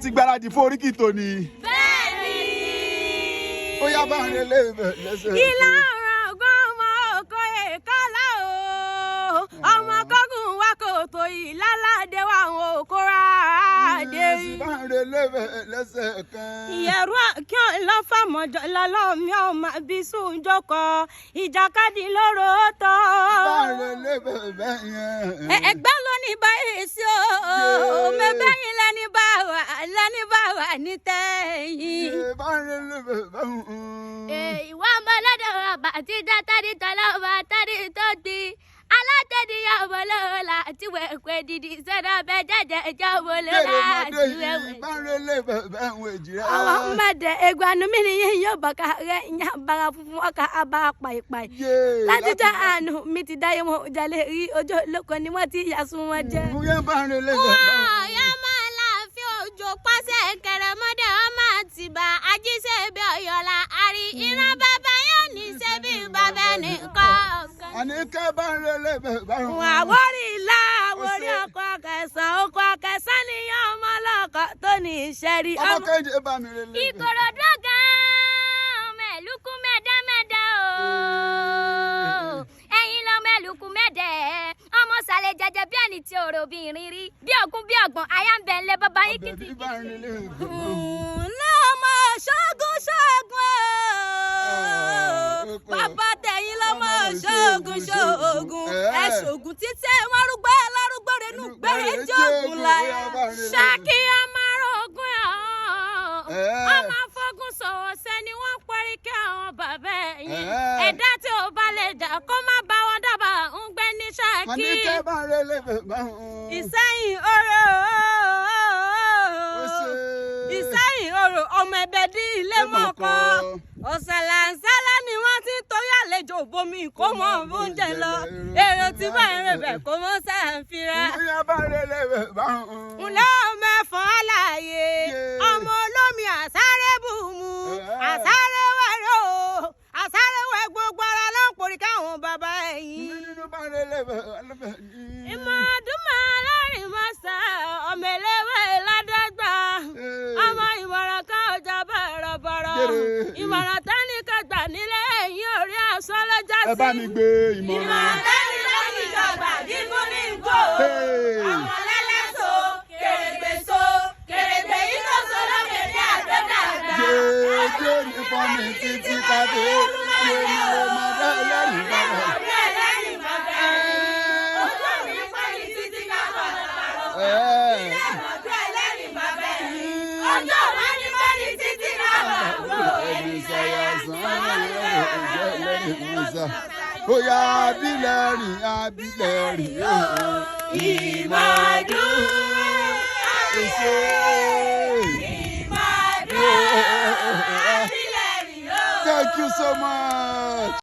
Ti gbáradì fún oríkì tòní. Bẹ́ẹ̀ni. Ó yá bá ń relé lẹ́sẹ̀. Ilá ọ̀rọ̀ ọgbọ́n ọmọ òkò èkálá o. Ọmọ kọ́gùn wa kò tó ìlálàdé wa àwọn òkúra dé. Bá ń relé lẹ́sẹ̀ kan. Ìyẹ̀rú kí ọ̀ lọ́ fàmọ́jọ́ lọ́lọ́mí ọmọ bí sùnjọ́kọ̀ ìjàkadì lóró tọ́. Bá ń relé bẹ́ẹ̀ yẹn. Ẹgbẹ́ ló ní báyìí sí o. Mẹ́bẹ́yìn lẹ́ni bá wà ní tẹ́yìn. Bá ń relé bẹ́ẹ̀. Ìwà ọmọ ọlọ́dọ̀ ọba tí dá tádì tọ́lá ọba tádì tó di. Alátẹ̀dí ọmọ lọ́wọ́ láti wẹ̀pẹ̀ dídí sọ́dọ̀ bẹ́ẹ̀ jẹ́jẹ́ ìjọba lọ́la àti wẹ̀wẹ̀. Bá ń relé bẹ́ẹ̀ wẹ̀ jìrá. Àwọn ọmọdé egbanu mi ni yín yóò bọ̀ ká rẹ̀ ń yá bara funfun ọkà abá pàìpàì. Láti jẹ́ àánú mi ti dáyé wọn jalè rí ojú olóko ni wọ́n ti yà sún wọn jẹ. Bóyá bá ń relé bẹ́ẹ̀. Ọ̀yá máa láàfin òjò pàṣẹ kẹrẹmọdé ọmọ àtìbà ajíṣẹ́ bí ọ̀yọ́lá àrí ìran bàbá yóò ní ṣe bí bàbá nìkan. Àní ká bá ń relé bẹ́ẹ̀. Àwórí ilá àwórí ọkọ̀ kẹsàn-án ni yóò ọmọ ọlọ́kọ̀ tó ní ìṣẹ́rí. Ọmọ kéde bá mi relé. Ìkòròdú gan-an mẹ̀lúkú mẹ́dẹ́mẹ́dẹ́ o. Ẹ̀yin lọ mẹ́lúkú mẹ́dẹ́. Ọmọ sàlẹ̀ jẹjẹ bí ẹni tí òrò bí ìrìnrí. Bí ògún bí ọ̀gbọ̀n àyà ń bẹ̀ ń lé bàbá yín kìtì. Bá ń relé bẹ́ẹ̀. Lọ́mọ ṣọ́gun ṣọ́gun o. Bàbá tẹ̀yìn lọ́mọ ṣọ́gun ṣọ́gun. Ẹ̀ṣọ́gun títẹ̀ wọ́n rúgbọ́ lárúgbó renú gbẹ̀rẹ̀ jógun láyà. Ṣákì ọmọ arógun ẹ̀ ọmọ afọ́gun sọ̀wọ́ sẹ́ni wọ́n pẹ́rí kí àwọn bàbá ẹ̀yìn. Ẹ̀dá tí ò bá lè jà kó má bá wọn dábàá ń gbé ní Ṣákì. Àní ká bá ń relé bẹ́ẹ̀. Ìsẹ́yìn oró. Ìsẹ́yìn orò ọmọ ẹ̀bẹ̀ dín ilé mọ́kọ́. Ọ̀sẹ̀lẹ̀ńsẹ́lẹ̀ ni wọ́n ti ń torí àlejò bomi kó mọ oúnjẹ lọ. Èrò tí bá ń rẹ̀bẹ̀ kó mọ́ sáǹfìrà. Bóyá bá ń relé bẹ́ẹ̀. Ǹlẹ́ ọmọ ẹ̀fọn àlàyé. Ọmọ olómi àsáré bùnmu. Àsáré wẹ̀rẹ̀ o. Àsáré wẹ̀ gbogbo ara ló ń porí káwọn bàbá ẹ̀yìn. Bá ń relé bẹ́ẹ̀. Ìmọ̀ ọdúnmọ̀ alárìn mọ́sá ọmọ eléwé ládẹ́gbà. Ọmọ ìmọ̀ràn kan ọjà bọ̀rọ̀bọ̀rọ̀. Ìmọ̀ràn tẹ́nìkan gbà nílé ẹ̀yìn orí aṣọ lọ́jà sí. Ẹ bá mi gbé ìmọ̀ràn. Ìmọ̀ràn tẹ́nìkan ìjọba dínkù ní ìgò. Ọmọ lẹ́lẹ́sọ, kèrègbè so, kèrègbè yìí tó so lókè ní àgbẹ̀dàgbà. Jẹ́ nípa mi títí káfí. Ṣé ni o máa dá ẹlẹ́rìí bàbá? Oya abilẹ̀rìn abilẹ̀rìn Ìmọ̀dún Thank you so much.